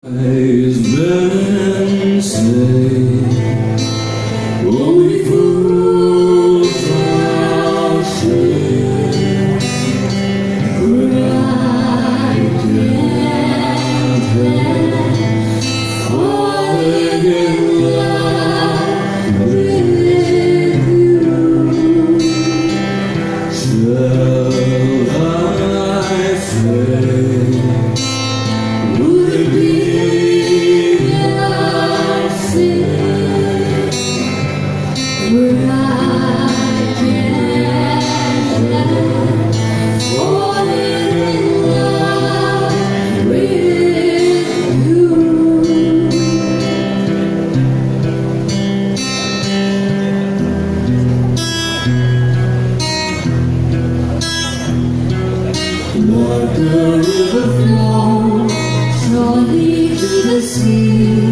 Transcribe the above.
Has been slain, only fools are slain, but I can't help falling in love with you. Shall I say, would it be where I can't help falling in love with you. Like the river flows slowly to the sea,